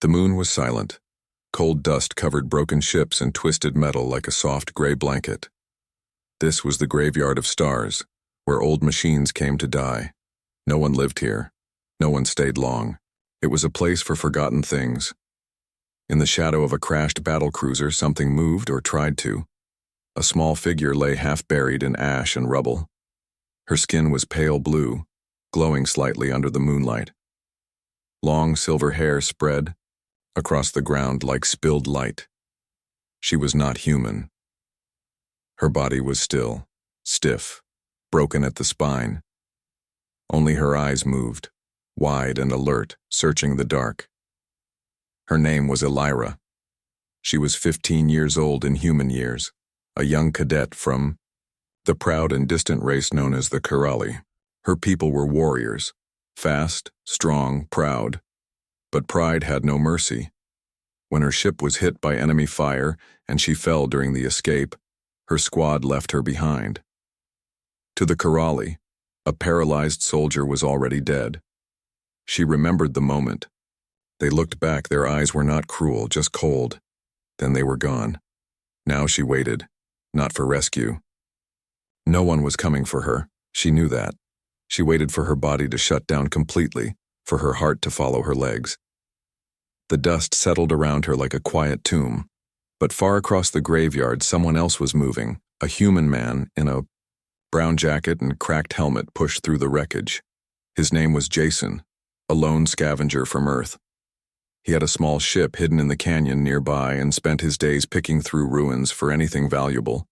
The moon was silent. Cold dust covered broken ships and twisted metal like a soft gray blanket. This was the graveyard of stars, where old machines came to die. No one lived here. No one stayed long. It was a place for forgotten things. In the shadow of a crashed battlecruiser, something moved or tried to. A small figure lay half buried in ash and rubble. Her skin was pale blue, glowing slightly under the moonlight. Long silver hair spread across the ground like spilled light. She was not human. Her body was still, stiff, broken at the spine. Only her eyes moved, wide and alert, searching the dark. Her name was Elira. She was 15 years old in human years, a young cadet from the proud and distant race known as the Karali. Her people were warriors, fast, strong, proud. But pride had no mercy. When her ship was hit by enemy fire and she fell during the escape, her squad left her behind. To the Karali, a paralyzed soldier was already dead. She remembered the moment. They looked back, their eyes were not cruel, just cold. Then they were gone. Now she waited, not for rescue. No one was coming for her. She knew that. She waited for her body to shut down completely, for her heart to follow her legs. The dust settled around her like a quiet tomb, but far across the graveyard someone else was moving. A human man in a brown jacket and cracked helmet pushed through the wreckage. His name was Jason, a lone scavenger from Earth. He had a small ship hidden in the canyon nearby and spent his days picking through ruins for anything valuable.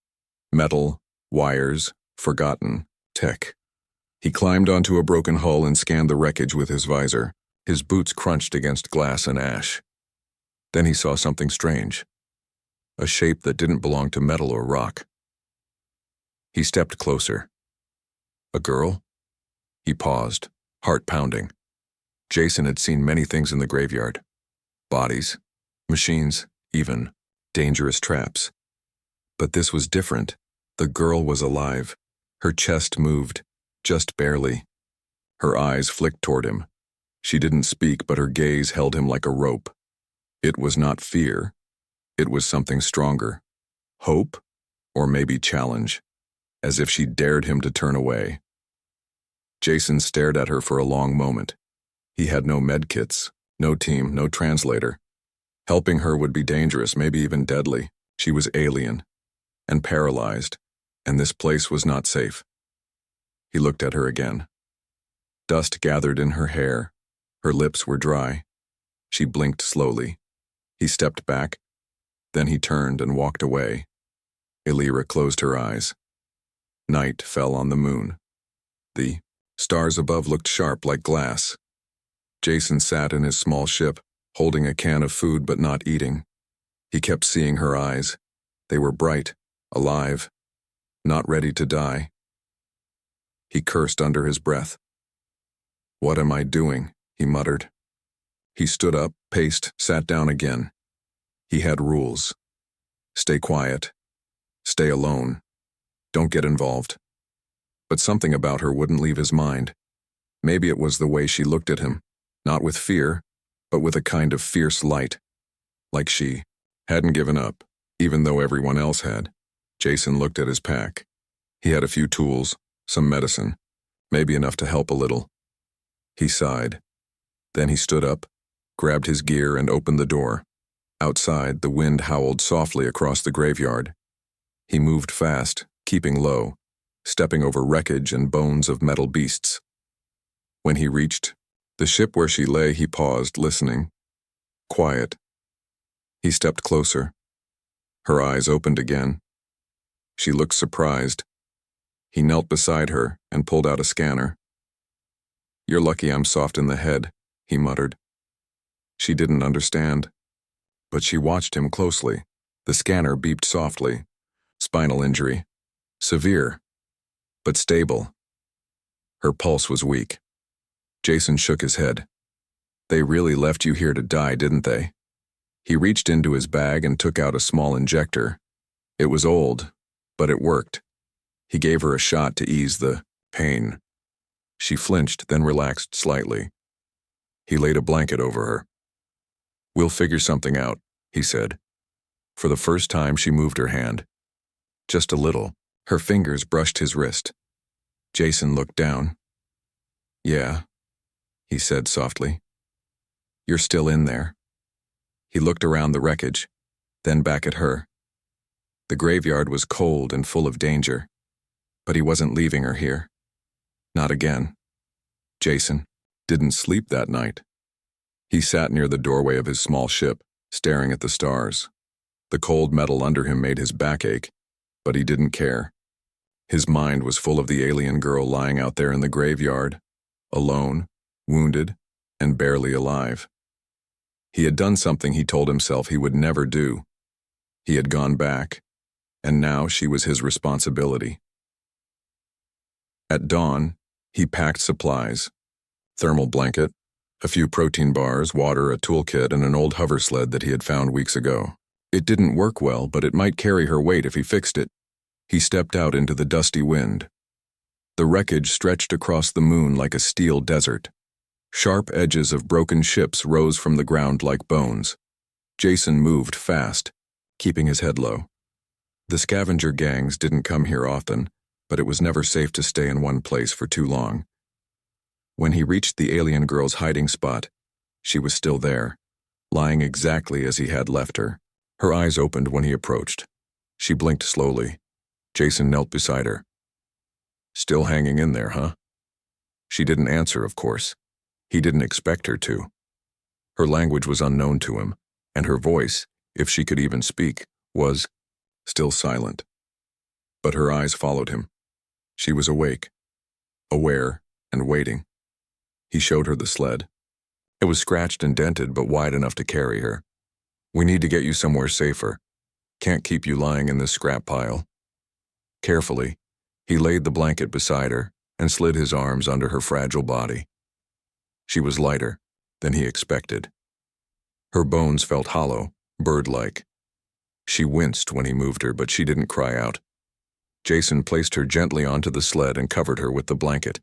Metal, wires, forgotten, tech. He climbed onto a broken hull and scanned the wreckage with his visor. His boots crunched against glass and ash. Then he saw something strange. A shape that didn't belong to metal or rock. He stepped closer. A girl? He paused, heart pounding. Jason had seen many things in the graveyard. Bodies, machines, even dangerous traps. But this was different. The girl was alive. Her chest moved, just barely. Her eyes flicked toward him. She didn't speak, but her gaze held him like a rope. It was not fear. It was something stronger. Hope, or maybe challenge, as if she dared him to turn away. Jason stared at her for a long moment. He had no medkits, no team, no translator. Helping her would be dangerous, maybe even deadly. She was alien and paralyzed, and this place was not safe. He looked at her again. Dust gathered in her hair. Her lips were dry. She blinked slowly. He stepped back. Then he turned and walked away. Elira closed her eyes. Night fell on the moon. The stars above looked sharp like glass. Jason sat in his small ship, holding a can of food but not eating. He kept seeing her eyes. They were bright, alive, not ready to die. He cursed under his breath. "What am I doing?" he muttered. He stood up, paced, sat down again. He had rules. Stay quiet. Stay alone. Don't get involved. But something about her wouldn't leave his mind. Maybe it was the way she looked at him, not with fear, but with a kind of fierce light. Like she hadn't given up, even though everyone else had. Jason looked at his pack. He had a few tools, some medicine, maybe enough to help a little. He sighed. Then he stood up, grabbed his gear and opened the door. Outside, the wind howled softly across the graveyard. He moved fast, keeping low, stepping over wreckage and bones of metal beasts. When he reached the ship where she lay, he paused, listening. Quiet. He stepped closer. Her eyes opened again. She looked surprised. He knelt beside her and pulled out a scanner. "You're lucky I'm soft in the head," he muttered. She didn't understand, but she watched him closely. The scanner beeped softly. Spinal injury. Severe, but stable. Her pulse was weak. Jason shook his head. "They really left you here to die, didn't they?" He reached into his bag and took out a small injector. It was old, but it worked. He gave her a shot to ease the pain. She flinched, then relaxed slightly. He laid a blanket over her. "We'll figure something out," he said. For the first time, she moved her hand. Just a little. Her fingers brushed his wrist. Jason looked down. "Yeah," he said softly. "You're still in there." He looked around the wreckage, then back at her. The graveyard was cold and full of danger, but he wasn't leaving her here. Not again. Jason didn't sleep that night. He sat near the doorway of his small ship, staring at the stars. The cold metal under him made his back ache, but he didn't care. His mind was full of the alien girl lying out there in the graveyard, alone, wounded, and barely alive. He had done something he told himself he would never do. He had gone back, and now she was his responsibility. At dawn, he packed supplies: thermal blanket, a few protein bars, water, a toolkit, and an old hover sled that he had found weeks ago. It didn't work well, but it might carry her weight if he fixed it. He stepped out into the dusty wind. The wreckage stretched across the moon like a steel desert. Sharp edges of broken ships rose from the ground like bones. Jason moved fast, keeping his head low. The scavenger gangs didn't come here often, but it was never safe to stay in one place for too long. When he reached the alien girl's hiding spot, she was still there, lying exactly as he had left her. Her eyes opened when he approached. She blinked slowly. Jason knelt beside her. "Still hanging in there, huh?" She didn't answer, of course. He didn't expect her to. Her language was unknown to him, and her voice, if she could even speak, was still silent. But her eyes followed him. She was awake, aware, and waiting. He showed her the sled. It was scratched and dented, but wide enough to carry her. "We need to get you somewhere safer. Can't keep you lying in this scrap pile." Carefully, he laid the blanket beside her and slid his arms under her fragile body. She was lighter than he expected. Her bones felt hollow, bird-like. She winced when he moved her, but she didn't cry out. Jason placed her gently onto the sled and covered her with the blanket.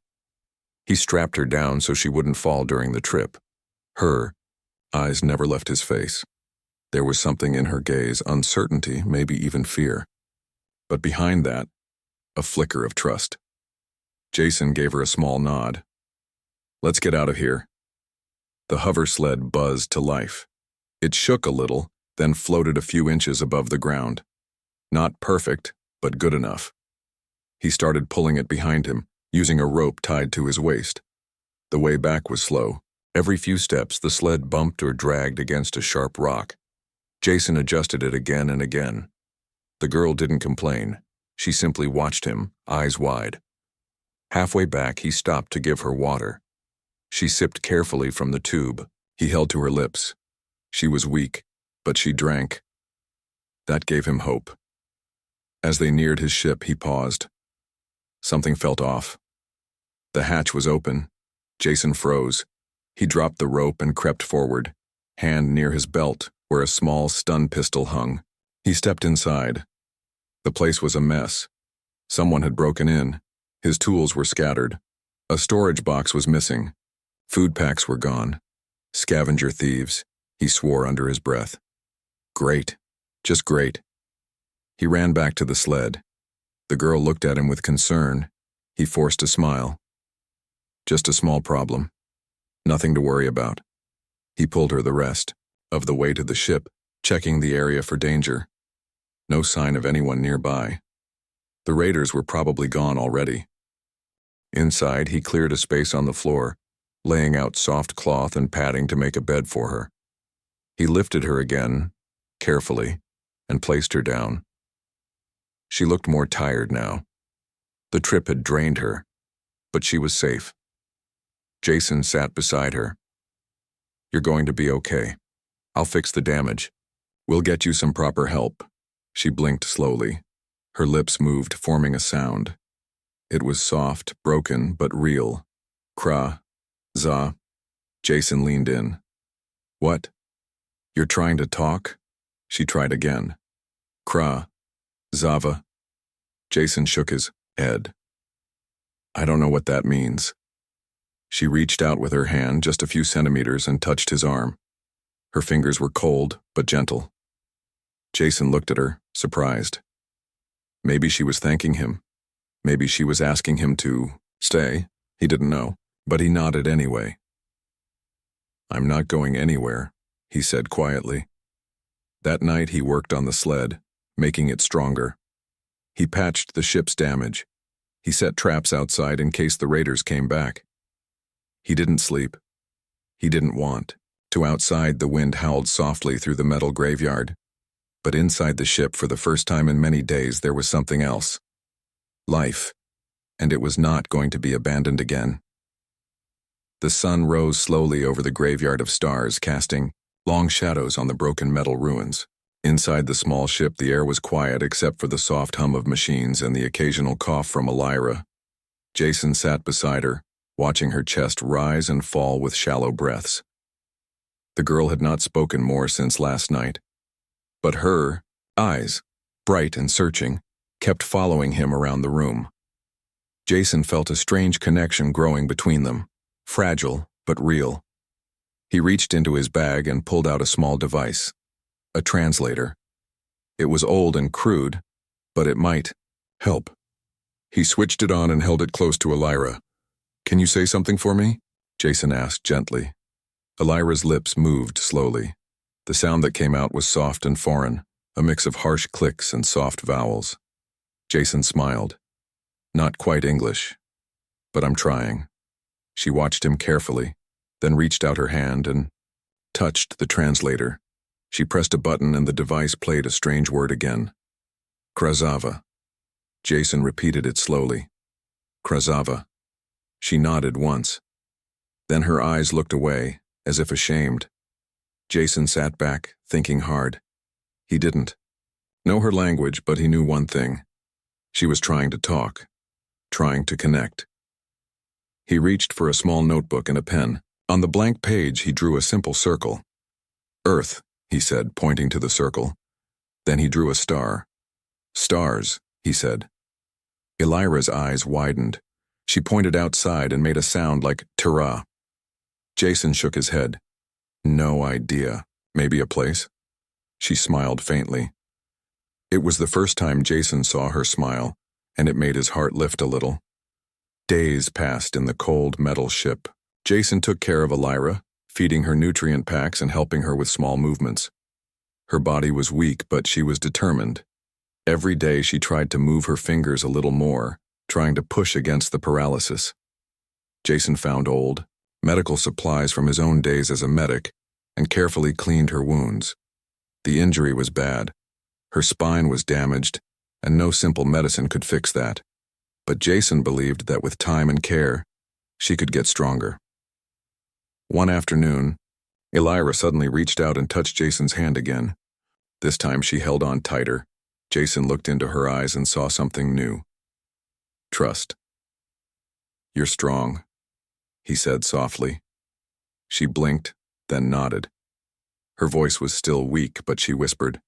He strapped her down so she wouldn't fall during the trip. Her eyes never left his face. There was something in her gaze, uncertainty, maybe even fear. But behind that, a flicker of trust. Jason gave her a small nod. "Let's get out of here." The hover sled buzzed to life. It shook a little, then floated a few inches above the ground. Not perfect, but good enough. He started pulling it behind him, using a rope tied to his waist. The way back was slow. Every few steps, the sled bumped or dragged against a sharp rock. Jason adjusted it again and again. The girl didn't complain. She simply watched him, eyes wide. Halfway back, he stopped to give her water. She sipped carefully from the tube. He held to her lips. She was weak, but she drank. That gave him hope. As they neared his ship, he paused. Something felt off. The hatch was open. Jason froze. He dropped the rope and crept forward, hand near his belt, where a small stun pistol hung. He stepped inside. The place was a mess. Someone had broken in. His tools were scattered. A storage box was missing. Food packs were gone. Scavenger thieves, he swore under his breath. Great. Just great. He ran back to the sled. The girl looked at him with concern. He forced a smile. Just a small problem. Nothing to worry about. He pulled her the rest of the way to the ship, checking the area for danger. No sign of anyone nearby. The raiders were probably gone already. Inside, he cleared a space on the floor, laying out soft cloth and padding to make a bed for her. He lifted her again, carefully, and placed her down. She looked more tired now. The trip had drained her, but she was safe. Jason sat beside her. "You're going to be okay. I'll fix the damage. We'll get you some proper help." She blinked slowly. Her lips moved, forming a sound. It was soft, broken, but real. Kra, za. Jason leaned in. "What? You're trying to talk?" She tried again. "Kra, zava." Jason shook his head. "I don't know what that means." She reached out with her hand just a few centimeters and touched his arm. Her fingers were cold, but gentle. Jason looked at her, surprised. Maybe she was thanking him. Maybe she was asking him to stay. He didn't know, but he nodded anyway. "I'm not going anywhere," he said quietly. That night he worked on the sled, making it stronger. He patched the ship's damage. He set traps outside in case the raiders came back. He didn't sleep. He didn't want to. Outside, the wind howled softly through the metal graveyard. But inside the ship, for the first time in many days, there was something else. Life. And it was not going to be abandoned again. The sun rose slowly over the graveyard of stars, casting long shadows on the broken metal ruins. Inside the small ship, the air was quiet except for the soft hum of machines and the occasional cough from Elira. Jason sat beside her, watching her chest rise and fall with shallow breaths. The girl had not spoken more since last night. But her eyes, bright and searching, kept following him around the room. Jason felt a strange connection growing between them, fragile but real. He reached into his bag and pulled out a small device, a translator. It was old and crude, but it might help. He switched it on and held it close to Elira. "Can you say something for me?" Jason asked gently. Elira's lips moved slowly. The sound that came out was soft and foreign, a mix of harsh clicks and soft vowels. Jason smiled. "Not quite English, but I'm trying." She watched him carefully, then reached out her hand and touched the translator. She pressed a button and the device played a strange word again. "Krazava." Jason repeated it slowly. "Krazava." She nodded once. Then her eyes looked away, as if ashamed. Jason sat back, thinking hard. He didn't know her language, but he knew one thing. She was trying to talk, trying to connect. He reached for a small notebook and a pen. On the blank page, he drew a simple circle. "Earth," he said, pointing to the circle. Then he drew a star. "Stars," he said. Elira's eyes widened. She pointed outside and made a sound like "Tara." Jason shook his head. "No idea. Maybe a place?" She smiled faintly. It was the first time Jason saw her smile, and it made his heart lift a little. Days passed in the cold metal ship. Jason took care of Elira, feeding her nutrient packs and helping her with small movements. Her body was weak, but she was determined. Every day she tried to move her fingers a little more, trying to push against the paralysis. Jason found old medical supplies from his own days as a medic and carefully cleaned her wounds. The injury was bad. Her spine was damaged, and no simple medicine could fix that. But Jason believed that with time and care, she could get stronger. One afternoon, Elira suddenly reached out and touched Jason's hand again. This time she held on tighter. Jason looked into her eyes and saw something new. "Trust. You're strong," he said softly. She blinked, then nodded. Her voice was still weak, but she whispered,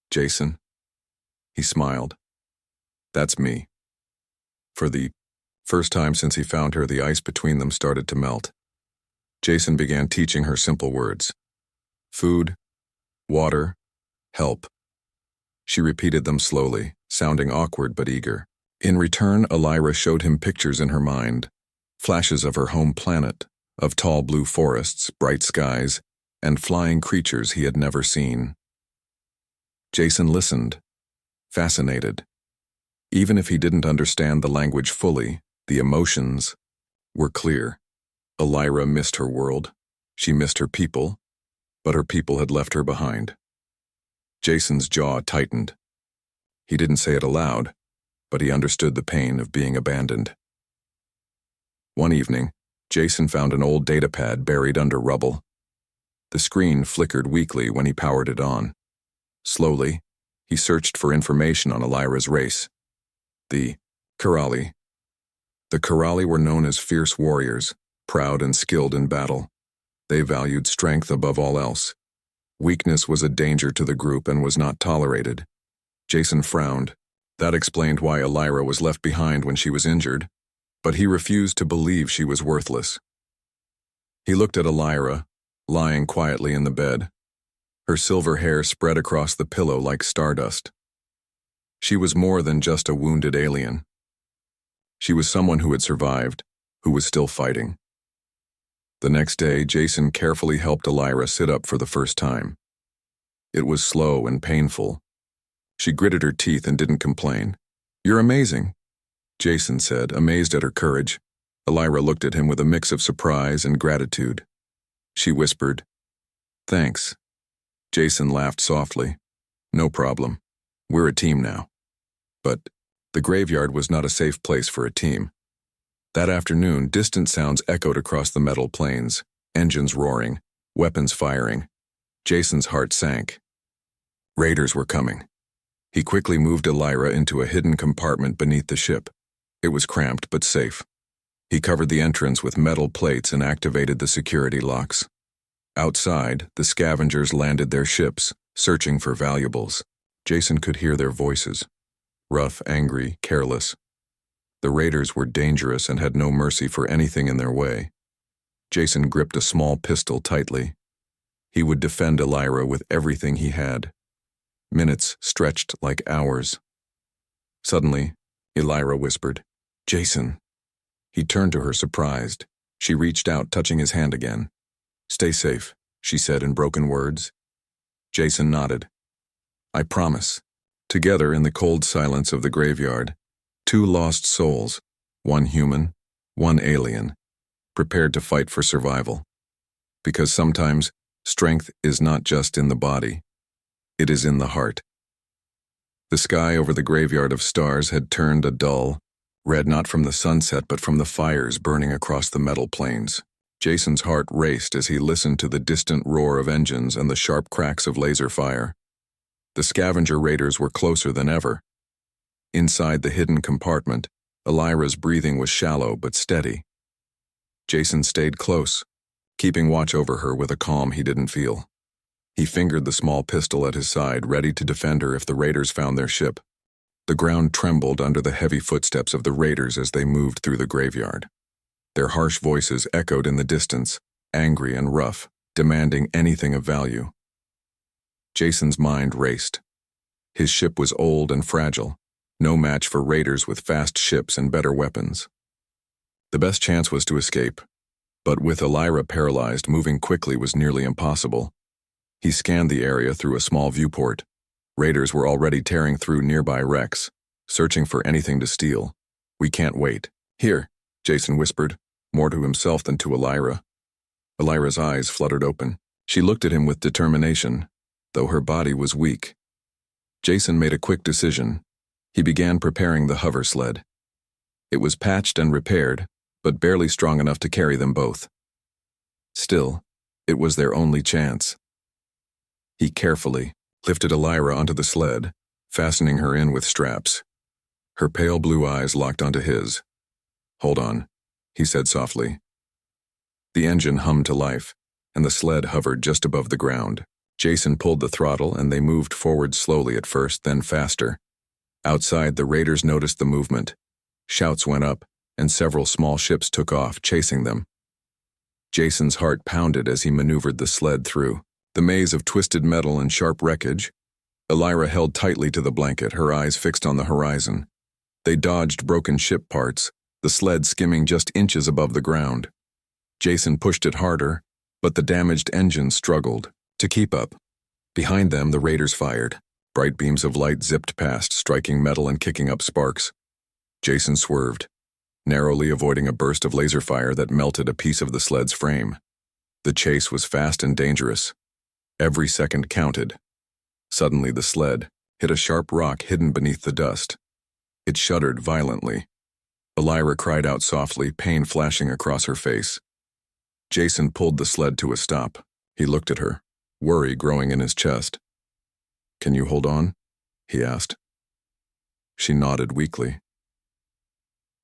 "Jason." He smiled. "That's me." For the first time since he found her, the ice between them started to melt. Jason began teaching her simple words. Food, water, help. She repeated them slowly, sounding awkward but eager. In return, Elira showed him pictures in her mind, flashes of her home planet, of tall blue forests, bright skies, and flying creatures he had never seen. Jason listened, fascinated. Even if he didn't understand the language fully, the emotions were clear. Elira missed her world. She missed her people, but her people had left her behind. Jason's jaw tightened. He didn't say it aloud, but he understood the pain of being abandoned. One evening, Jason found an old datapad buried under rubble. The screen flickered weakly when he powered it on. Slowly, he searched for information on Elira's race. The Karali. The Karali were known as fierce warriors, proud and skilled in battle. They valued strength above all else. Weakness was a danger to the group and was not tolerated. Jason frowned. That explained why Elira was left behind when she was injured, but he refused to believe she was worthless. He looked at Elira, lying quietly in the bed. Her silver hair spread across the pillow like stardust. She was more than just a wounded alien. She was someone who had survived, who was still fighting. The next day, Jason carefully helped Elira sit up for the first time. It was slow and painful. She gritted her teeth and didn't complain. "You're amazing," Jason said, amazed at her courage. Elira looked at him with a mix of surprise and gratitude. She whispered, "Thanks." Jason laughed softly. "No problem. We're a team now." But the graveyard was not a safe place for a team. That afternoon, distant sounds echoed across the metal plains, engines roaring, weapons firing. Jason's heart sank. Raiders were coming. He quickly moved Elira into a hidden compartment beneath the ship. It was cramped but safe. He covered the entrance with metal plates and activated the security locks. Outside, the scavengers landed their ships, searching for valuables. Jason could hear their voices. Rough, angry, careless. The raiders were dangerous and had no mercy for anything in their way. Jason gripped a small pistol tightly. He would defend Elira with everything he had. Minutes stretched like hours. Suddenly, Elira whispered, "Jason." He turned to her, surprised. She reached out, touching his hand again. "Stay safe," she said in broken words. Jason nodded. "I promise." Together in the cold silence of the graveyard, two lost souls, one human, one alien, prepared to fight for survival. Because sometimes, strength is not just in the body, it is in the heart. The sky over the graveyard of stars had turned a dull red, not from the sunset but from the fires burning across the metal plains. Jason's heart raced as he listened to the distant roar of engines and the sharp cracks of laser fire. The scavenger raiders were closer than ever. Inside the hidden compartment, Elira's breathing was shallow but steady. Jason stayed close, keeping watch over her with a calm he didn't feel. He fingered the small pistol at his side, ready to defend her if the raiders found their ship. The ground trembled under the heavy footsteps of the raiders as they moved through the graveyard. Their harsh voices echoed in the distance, angry and rough, demanding anything of value. Jason's mind raced. His ship was old and fragile, no match for raiders with fast ships and better weapons. The best chance was to escape, but with Elira paralyzed, moving quickly was nearly impossible. He scanned the area through a small viewport. Raiders were already tearing through nearby wrecks, searching for anything to steal. "We can't wait." "Here," Jason whispered, more to himself than to Elira. Elira's eyes fluttered open. She looked at him with determination, though her body was weak. Jason made a quick decision. He began preparing the hover sled. It was patched and repaired, but barely strong enough to carry them both. Still, it was their only chance. He carefully lifted Elira onto the sled, fastening her in with straps. Her pale blue eyes locked onto his. "Hold on," he said softly. The engine hummed to life, and the sled hovered just above the ground. Jason pulled the throttle and they moved forward slowly at first, then faster. Outside, the raiders noticed the movement. Shouts went up, and several small ships took off, chasing them. Jason's heart pounded as he maneuvered the sled through the maze of twisted metal and sharp wreckage. Elira held tightly to the blanket, her eyes fixed on the horizon. They dodged broken ship parts, the sled skimming just inches above the ground. Jason pushed it harder, but the damaged engine struggled to keep up. Behind them, the raiders fired. Bright beams of light zipped past, striking metal and kicking up sparks. Jason swerved, narrowly avoiding a burst of laser fire that melted a piece of the sled's frame. The chase was fast and dangerous. Every second counted. Suddenly, the sled hit a sharp rock hidden beneath the dust. It shuddered violently. Elira cried out softly, pain flashing across her face. Jason pulled the sled to a stop. He looked at her, worry growing in his chest. "Can you hold on?" he asked. She nodded weakly.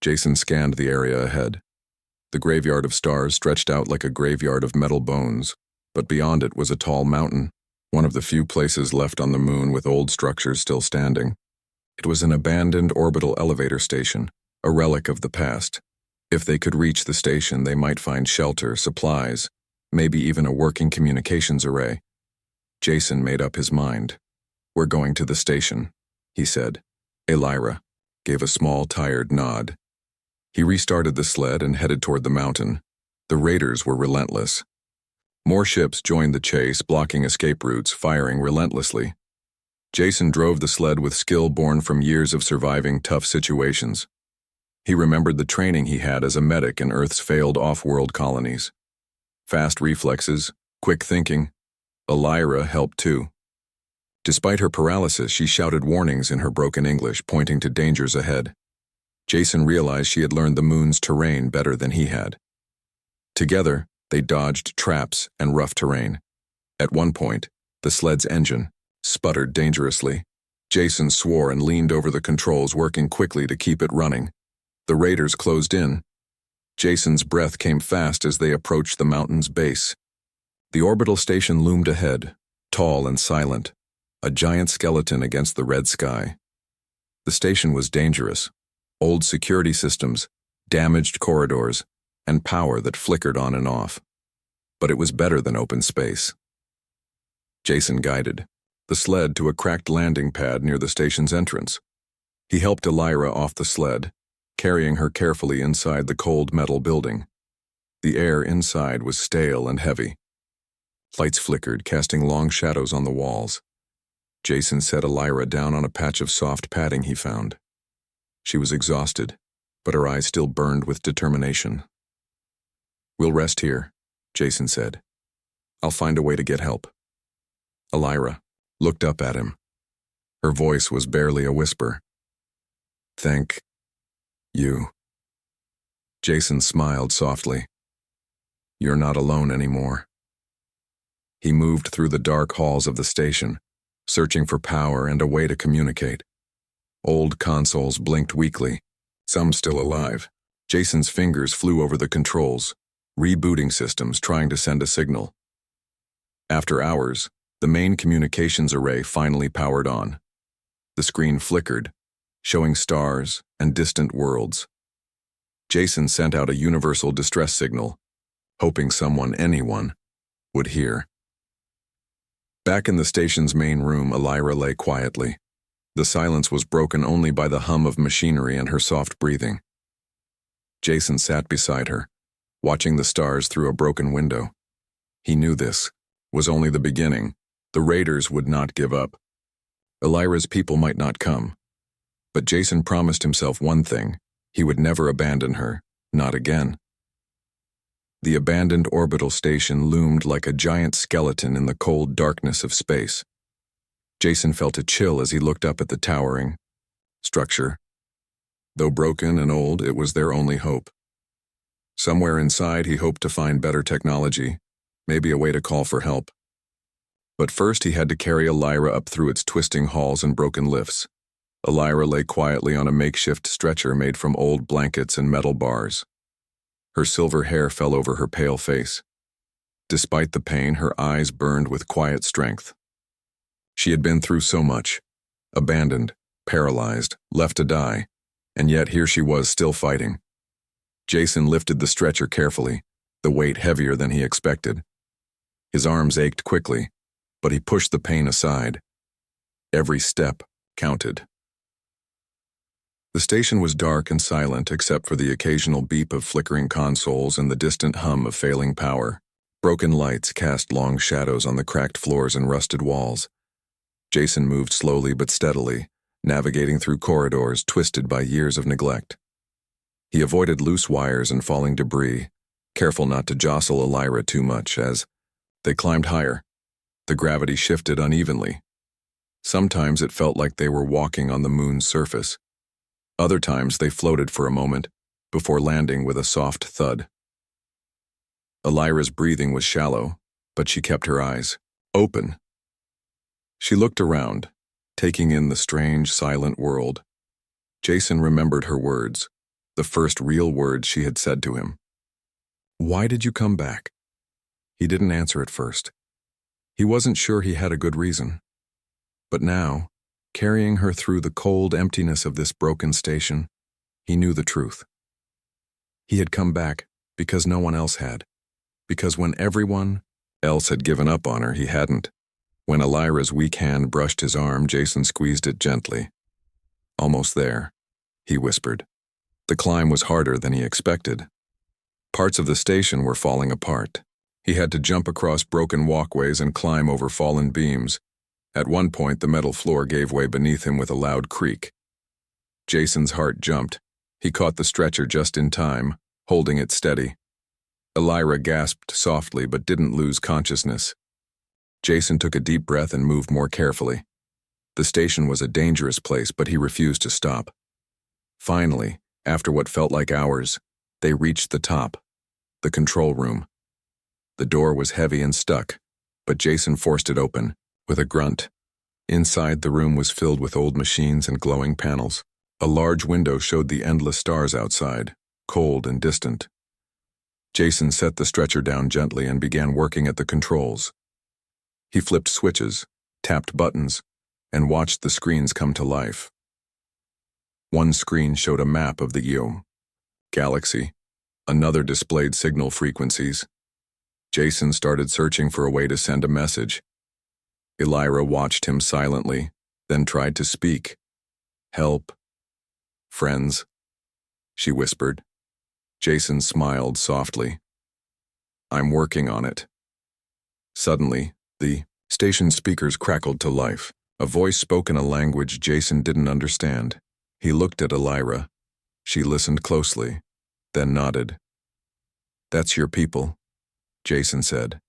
Jason scanned the area ahead. The graveyard of stars stretched out like a graveyard of metal bones, but beyond it was a tall mountain, one of the few places left on the moon with old structures still standing. It was an abandoned orbital elevator station, a relic of the past. If they could reach the station, they might find shelter, supplies, maybe even a working communications array. Jason made up his mind. "We're going to the station," he said. Elira gave a small, tired nod. He restarted the sled and headed toward the mountain. The raiders were relentless. More ships joined the chase, blocking escape routes, firing relentlessly. Jason drove the sled with skill born from years of surviving tough situations. He remembered the training he had as a medic in Earth's failed off-world colonies. Fast reflexes, quick thinking. Elira helped too. Despite her paralysis, she shouted warnings in her broken English, pointing to dangers ahead. Jason realized she had learned the moon's terrain better than he had. Together, they dodged traps and rough terrain. At one point, the sled's engine sputtered dangerously. Jason swore and leaned over the controls, working quickly to keep it running. The raiders closed in. Jason's breath came fast as they approached the mountain's base. The orbital station loomed ahead, tall and silent, a giant skeleton against the red sky. The station was dangerous. Old security systems, damaged corridors, and power that flickered on and off. But it was better than open space. Jason guided the sled to a cracked landing pad near the station's entrance. He helped Elira off the sled, carrying her carefully inside the cold metal building. The air inside was stale and heavy. Lights flickered, casting long shadows on the walls. Jason set Elira down on a patch of soft padding he found. She was exhausted, but her eyes still burned with determination. "We'll rest here," Jason said. "I'll find a way to get help." Elira looked up at him. Her voice was barely a whisper. "Thank you." Jason smiled softly. "You're not alone anymore." He moved through the dark halls of the station, searching for power and a way to communicate. Old consoles blinked weakly, some still alive. Jason's fingers flew over the controls, rebooting systems, trying to send a signal. After hours, the main communications array finally powered on. The screen flickered, showing stars and distant worlds. Jason sent out a universal distress signal, hoping anyone, would hear. Back in the station's main room, Elira lay quietly. The silence was broken only by the hum of machinery and her soft breathing. Jason sat beside her, watching the stars through a broken window. He knew this was only the beginning. The raiders would not give up. Elira's people might not come. But Jason promised himself one thing: he would never abandon her, not again. The abandoned orbital station loomed like a giant skeleton in the cold darkness of space. Jason felt a chill as he looked up at the towering structure. Though broken and old, it was their only hope. Somewhere inside, he hoped to find better technology, maybe a way to call for help. But first, he had to carry Elira up through its twisting halls and broken lifts. Elira lay quietly on a makeshift stretcher made from old blankets and metal bars. Her silver hair fell over her pale face. Despite the pain, her eyes burned with quiet strength. She had been through so much, abandoned, paralyzed, left to die, and yet here she was still fighting. Jason lifted the stretcher carefully, the weight heavier than he expected. His arms ached quickly, but he pushed the pain aside. Every step counted. The station was dark and silent except for the occasional beep of flickering consoles and the distant hum of failing power. Broken lights cast long shadows on the cracked floors and rusted walls. Jason moved slowly but steadily, navigating through corridors twisted by years of neglect. He avoided loose wires and falling debris, careful not to jostle Elira too much as they climbed higher. The gravity shifted unevenly. Sometimes it felt like they were walking on the moon's surface. Other times they floated for a moment, before landing with a soft thud. Elira's breathing was shallow, but she kept her eyes open. She looked around, taking in the strange, silent world. Jason remembered her words, the first real words she had said to him. "Why did you come back?" He didn't answer at first. He wasn't sure he had a good reason. But now, carrying her through the cold emptiness of this broken station, he knew the truth. He had come back because no one else had. Because when everyone else had given up on her, he hadn't. When Elira's weak hand brushed his arm, Jason squeezed it gently. "Almost there," he whispered. The climb was harder than he expected. Parts of the station were falling apart. He had to jump across broken walkways and climb over fallen beams. At one point, the metal floor gave way beneath him with a loud creak. Jason's heart jumped. He caught the stretcher just in time, holding it steady. Elira gasped softly but didn't lose consciousness. Jason took a deep breath and moved more carefully. The station was a dangerous place, but he refused to stop. Finally, after what felt like hours, they reached the top, the control room. The door was heavy and stuck, but Jason forced it open, with a grunt. Inside, the room was filled with old machines and glowing panels. A large window showed the endless stars outside, cold and distant. Jason set the stretcher down gently and began working at the controls. He flipped switches, tapped buttons, and watched the screens come to life. One screen showed a map of the galaxy. Another displayed signal frequencies. Jason started searching for a way to send a message. Elira watched him silently, then tried to speak. "Help. Friends," she whispered. Jason smiled softly. "I'm working on it." Suddenly, the station speakers crackled to life. A voice spoke in a language Jason didn't understand. He looked at Elira. She listened closely, then nodded. "That's your people," Jason said.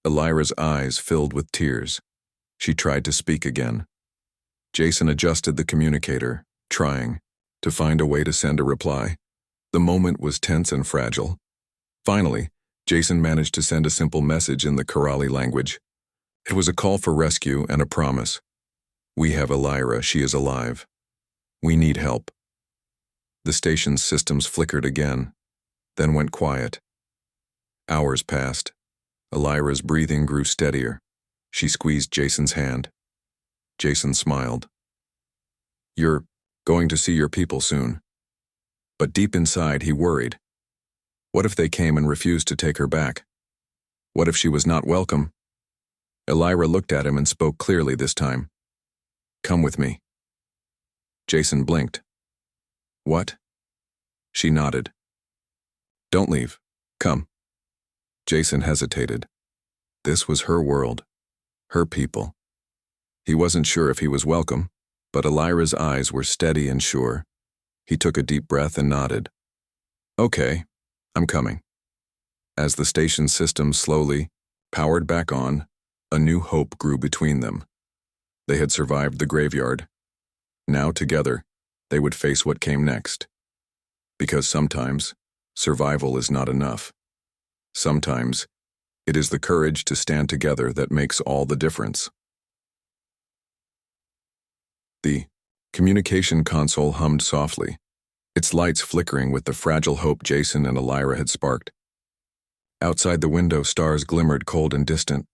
Elira's eyes filled with tears. She tried to speak again. Jason adjusted the communicator, trying to find a way to send a reply. The moment was tense and fragile. Finally, Jason managed to send a simple message in the Karali language. It was a call for rescue and a promise. "We have Elira. She is alive. We need help." The station's systems flickered again, then went quiet. Hours passed. Elira's breathing grew steadier. She squeezed Jason's hand. Jason smiled. "You're going to see your people soon." But deep inside, he worried. What if they came and refused to take her back? What if she was not welcome? Elira looked at him and spoke clearly this time. "Come with me." Jason blinked. "What?" She nodded. "Don't leave. Come." Jason hesitated. This was her world, her people. He wasn't sure if he was welcome, but Elira's eyes were steady and sure. He took a deep breath and nodded. "Okay, I'm coming." As the station system slowly powered back on, a new hope grew between them. They had survived the graveyard. Now together, they would face what came next. Because sometimes, survival is not enough. Sometimes, it is the courage to stand together that makes all the difference. The communication console hummed softly, its lights flickering with the fragile hope Jason and Elira had sparked. Outside the window, stars glimmered cold and distant,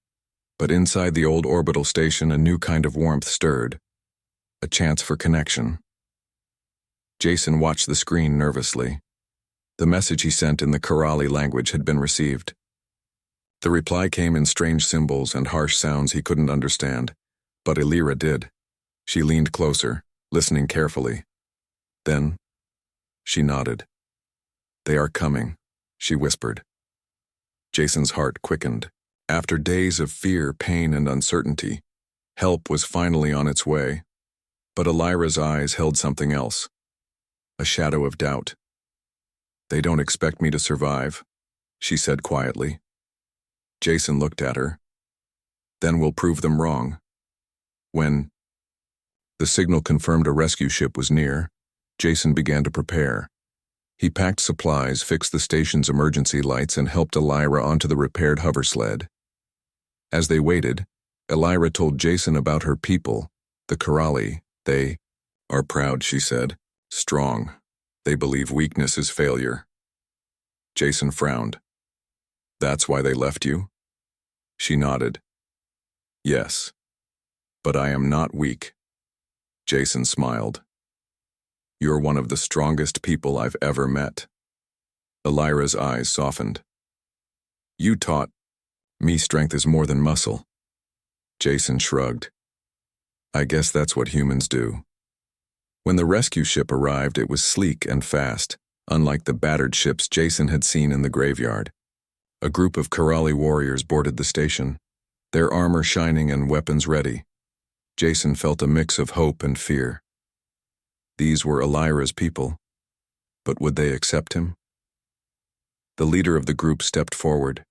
but inside the old orbital station, a new kind of warmth stirred, a chance for connection. Jason watched the screen nervously. The message he sent in the Karali language had been received. The reply came in strange symbols and harsh sounds he couldn't understand, but Elira did. She leaned closer, listening carefully. Then, she nodded. "They are coming," she whispered. Jason's heart quickened. After days of fear, pain, and uncertainty, help was finally on its way. But Elira's eyes held something else, a shadow of doubt. "They don't expect me to survive," she said quietly. Jason looked at her. "Then we'll prove them wrong." When the signal confirmed a rescue ship was near, Jason began to prepare. He packed supplies, fixed the station's emergency lights, and helped Elira onto the repaired hover sled. As they waited, Elira told Jason about her people, the Karali. "They are proud," she said. "Strong. They believe weakness is failure." Jason frowned. "That's why they left you?" She nodded. "Yes. But I am not weak." Jason smiled. "You're one of the strongest people I've ever met." Elira's eyes softened. You taught me strength is more than muscle. Jason shrugged. I guess that's what humans do. When the rescue ship arrived, it was sleek and fast, unlike the battered ships Jason had seen in the graveyard. A group of Karali warriors boarded the station, their armor shining and weapons ready. Jason felt a mix of hope and fear. These were Elira's people, but would they accept him? The leader of the group stepped forward.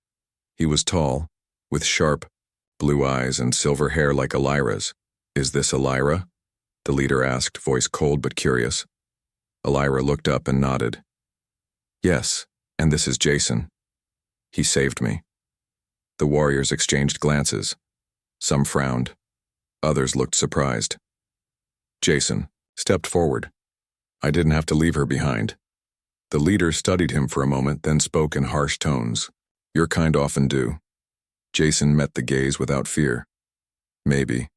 He was tall, with sharp, blue eyes and silver hair like Elira's. Is this Elira? The leader asked, voice cold but curious. Elira looked up and nodded. Yes, and this is Jason. He saved me. The warriors exchanged glances. Some frowned. Others looked surprised. Jason stepped forward. I didn't have to leave her behind. The leader studied him for a moment, then spoke in harsh tones. Your kind often do. Jason met the gaze without fear. Maybe.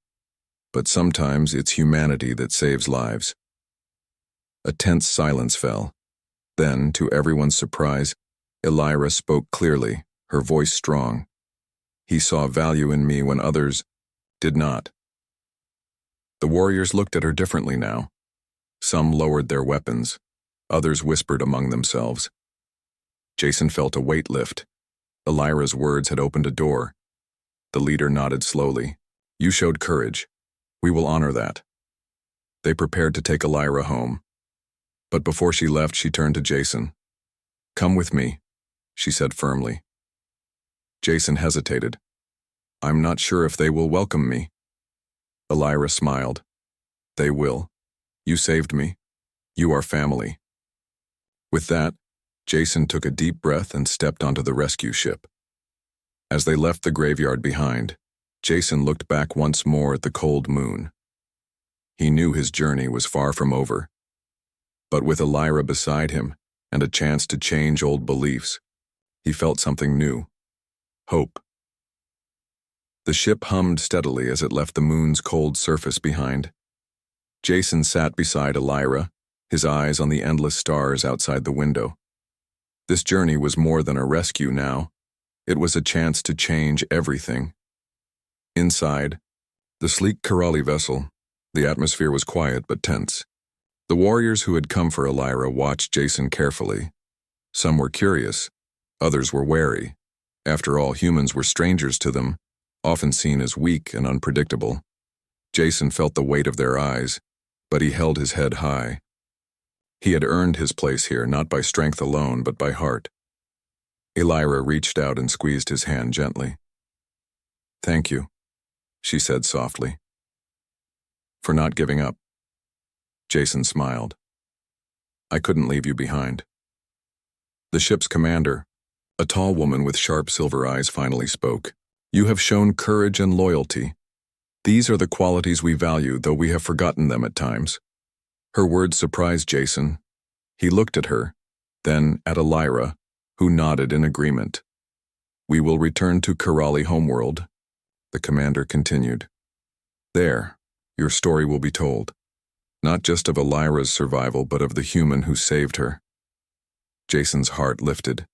But sometimes it's humanity that saves lives. A tense silence fell. Then, to everyone's surprise, Elira spoke clearly, her voice strong. He saw value in me when others did not. The warriors looked at her differently now. Some lowered their weapons. Others whispered among themselves. Jason felt a weight lift. Elira's words had opened a door. The leader nodded slowly. You showed courage. We will honor that. They prepared to take Elira home. But before she left, she turned to Jason. Come with me, she said firmly. Jason hesitated. I'm not sure if they will welcome me. Elira smiled. They will. You saved me. You are family. With that, Jason took a deep breath and stepped onto the rescue ship. As they left the graveyard behind, Jason looked back once more at the cold moon. He knew his journey was far from over. But with Elira beside him and a chance to change old beliefs, he felt something new. Hope. The ship hummed steadily as it left the moon's cold surface behind. Jason sat beside Elira, his eyes on the endless stars outside the window. This journey was more than a rescue now. It was a chance to change everything. Inside, the sleek Karali vessel, the atmosphere was quiet but tense. The warriors who had come for Elira watched Jason carefully. Some were curious, others were wary. After all, humans were strangers to them, often seen as weak and unpredictable. Jason felt the weight of their eyes, but he held his head high. He had earned his place here, not by strength alone, but by heart. Elira reached out and squeezed his hand gently. Thank you, she said softly. For not giving up. Jason smiled. I couldn't leave you behind. The ship's commander, a tall woman with sharp silver eyes, finally spoke. You have shown courage and loyalty. These are the qualities we value, though we have forgotten them at times. Her words surprised Jason. He looked at her, then at Elira, who nodded in agreement. We will return to Karali homeworld, the commander continued. There, your story will be told. Not just of Elira's survival, but of the human who saved her. Jason's heart lifted.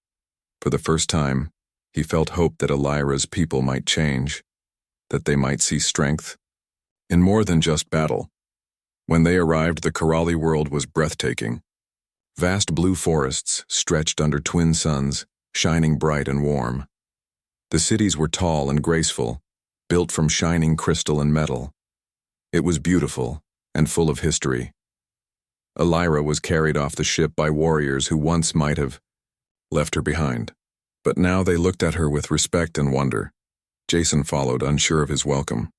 For the first time, he felt hope that Elira's people might change, that they might see strength in more than just battle. When they arrived, the Karali world was breathtaking. Vast blue forests stretched under twin suns, shining bright and warm. The cities were tall and graceful, built from shining crystal and metal. It was beautiful and full of history. Elira was carried off the ship by warriors who once might have left her behind. But now they looked at her with respect and wonder. Jason followed, unsure of his welcome.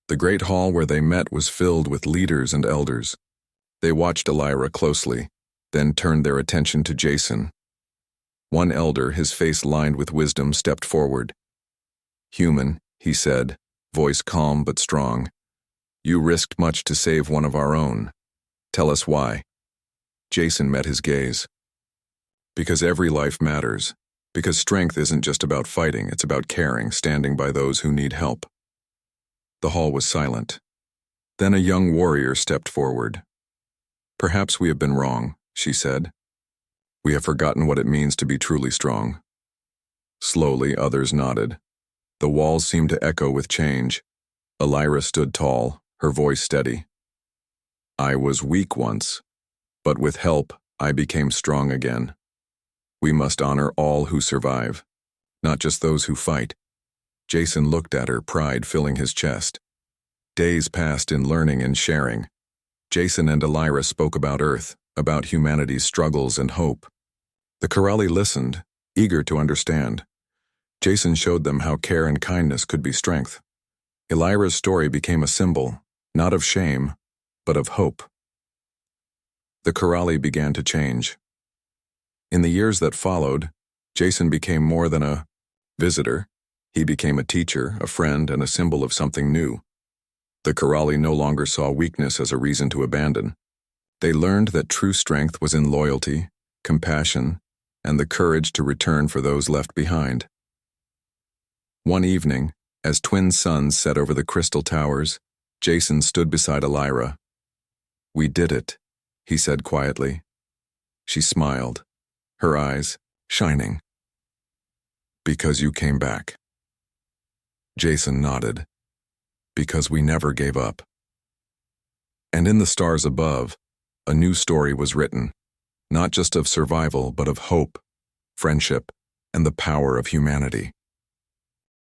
The great hall where they met was filled with leaders and elders. They watched Elira closely, then turned their attention to Jason. One elder, his face lined with wisdom, stepped forward. Human, he said, voice calm but strong. You risked much to save one of our own. Tell us why. Jason met his gaze. Because every life matters. Because strength isn't just about fighting, it's about caring, standing by those who need help. The hall was silent. Then a young warrior stepped forward. Perhaps we have been wrong, she said. We have forgotten what it means to be truly strong. Slowly, others nodded. The walls seemed to echo with change. Elira stood tall, her voice steady. I was weak once, but with help, I became strong again. We must honor all who survive, not just those who fight. Jason looked at her, pride filling his chest. Days passed in learning and sharing. Jason and Elira spoke about Earth, about humanity's struggles and hope. The Corrali listened, eager to understand. Jason showed them how care and kindness could be strength. Elira's story became a symbol, not of shame, but of hope. The Corrali began to change. In the years that followed, Jason became more than a visitor. He became a teacher, a friend, and a symbol of something new. The Corrali no longer saw weakness as a reason to abandon. They learned that true strength was in loyalty, compassion, and the courage to return for those left behind. One evening, as twin suns set over the crystal towers, Jason stood beside Elira. "We did it," he said quietly. She smiled, her eyes shining. "Because you came back." Jason nodded. "Because we never gave up." And in the stars above, a new story was written, not just of survival, but of hope, friendship, and the power of humanity.